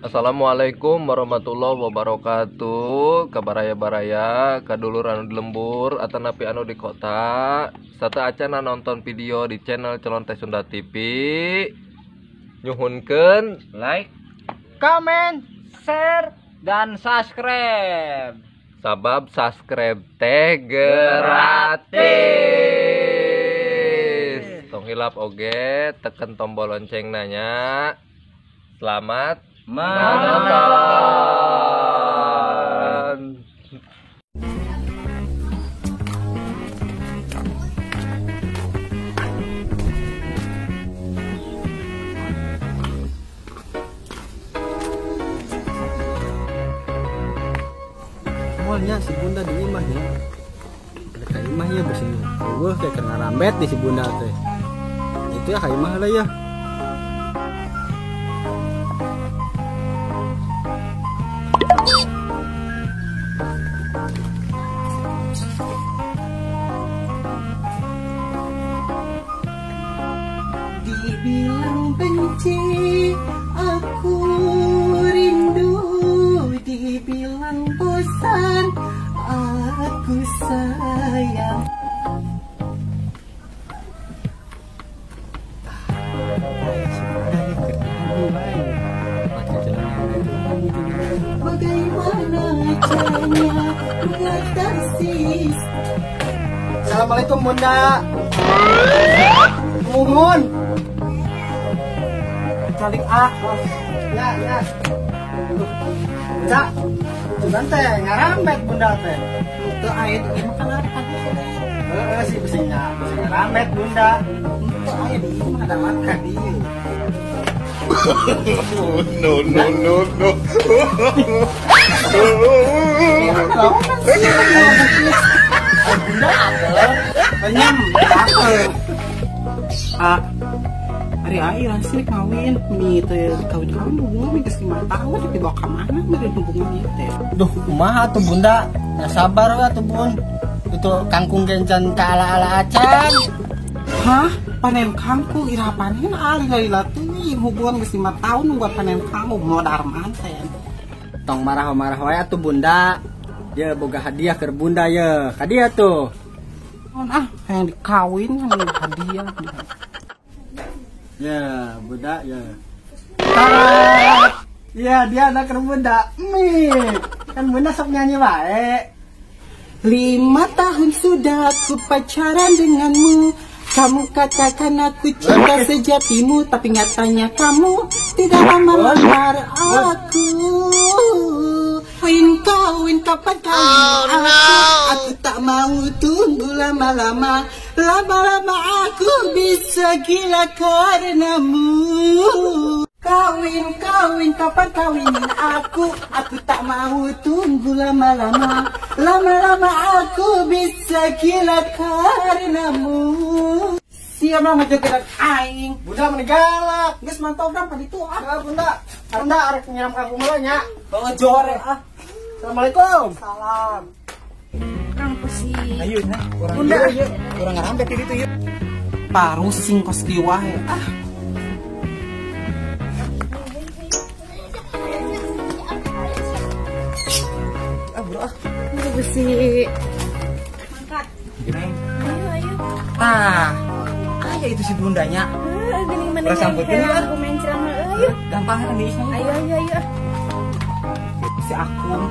Assalamualaikum warahmatullahi wabarakatuh. Kabaraya-baraya, kadulur anu di lembur atau napi anu di kota. Satu acana nonton video di channel Celon Teh Sunda TV. Nyuhunkeun like, comment, share, dan subscribe. Sabab subscribe teh gratis. Tong hilap oge teken tombol lonceng nanya. Selamat menonton. Awalnya si bunda di imah ya, kayak imah ya bersini. Gue kayak kena rambet di si bunda teh. Itu ya kayak imah lah ya. Dibilang benci, aku rindu. Dibilang bosan, aku sayang. Bagaimana caranya mengatasi? Assalamualaikum bunda. Mumun. Saling A. Ya. Bunda, cuman teh ngarambet bunda teh. Itu air ini makan apa tadi? Sih besinya ngarambet bunda. Itu air ini ada makan dia. No. Penyam, hari akhir asli kawin, teh kawin hubungan ke 5 tahun tapi bawa kemana dari hubungan teh? Duh, kumaha tuh bunda? Ya sabar ya tuh bun. Itu kangkung gencan ke ala-ala acan. Hah? Panen kangkung ira panen alila tuh hubungan ke 5 tahun buat panen kangkung modal manten. Tong marah-marah wae tuh bunda. Ya boga hadiah ke bunda ya. Hadiah tuh. Yang dikawin yang hadiah. Ya, bunda ya. Tarat. Ya, dia ada ke bunda. Kan bunda sok nyanyi wae. 5 tahun sudah aku pacaran denganmu. Kamu katakan aku cinta sejatimu, tapi nyatanya kamu tidak melamar aku. Kawin kapan kawin aku tak mau tunggu lama-lama. Lama-lama aku bisa gila karenamu. Kawin kapan kawinin aku tak mau tunggu lama-lama. Lama-lama aku bisa gila karenamu. Siapa ngejogetan aing? Bunda meninggalak. Geus mantau dapat itu Bunda arek nyiram kangkung meureun nya. bawa jore Assalamualaikum. Salam. Kang Pusi. Ayo nah, urang Bunda. ieu urang ngarambet di ditu yeuh. Parusing kos di wae. Bro. Kang Pusi. Angkat. Ayo. Ayo itu si bundanya. Gini mana Terus sambut gini, ya? aku main ceramah. Ayo. Gampang kan di sini. Ayo. Si aku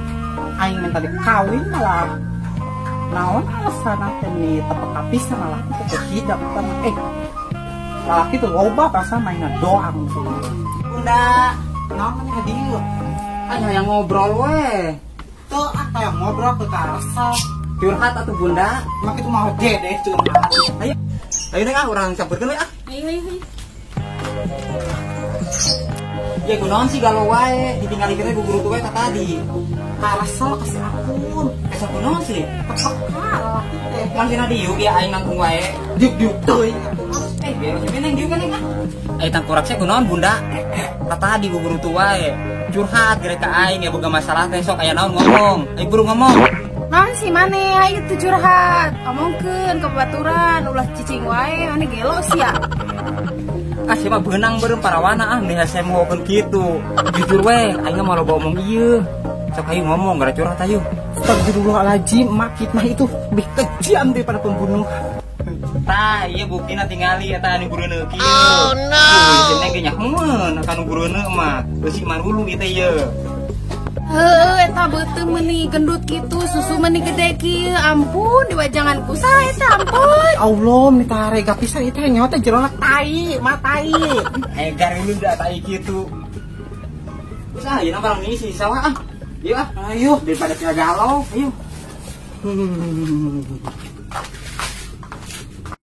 aing minta dikawin malah naon alasan teh ni tepek kapisan malah itu tidak sama laki tuh loba pas mainan doang tuh. Bunda, naon hadiah? Ayo yang ngobrol we. Tuh yang ngobrol ke karasa. Curhat atuh bunda, mak itu mau deh curhat. Ayo nih orang campurkeun we Ayo. Ya kunaon sih galau wae, ditinggali kita guru tuh wae tadi. Karasa kasih akun. Asa kunaon sih? Langsung diuk ya aing nangkung wae. Diuk teuing. Biar neng diuk kan tangkurak saya kunaon bunda? Tadi guru tua curhat gara ka aing ya boga masalah teh sok aya naon ngomong. Aing buru ngomong. Naon sih maneh ayo tuh curhat. Omongkeun ke baturan ulah cicing wae maneh gelo sia. kasih mah benang berem parawana nih saya mau gitu. Jujur weh, aing mau lo ngomong iya. Sok ayo ngomong gara curhat ayo. Astagfirullahaladzim, mak fitnah itu lebih kejam daripada pembunuh. Tah, iya buktina tingali eta anu bureuneu kieu. Oh no. Jeung ge nyakeun anu bureuneu mah. Beusi marulu kitu ieu. Eta beuteung meuni gendut kitu, susu meuni gede kieu. Ampun, di wajanganku saha eta ampun. Allah, minta rega pisan itu nyawa teh jerona tai, mah tai. Egar lu da tai kitu. Usaha ieu barang ngisi sawa ah. Yuk ah, Ayo, daripada kita galau, ayo.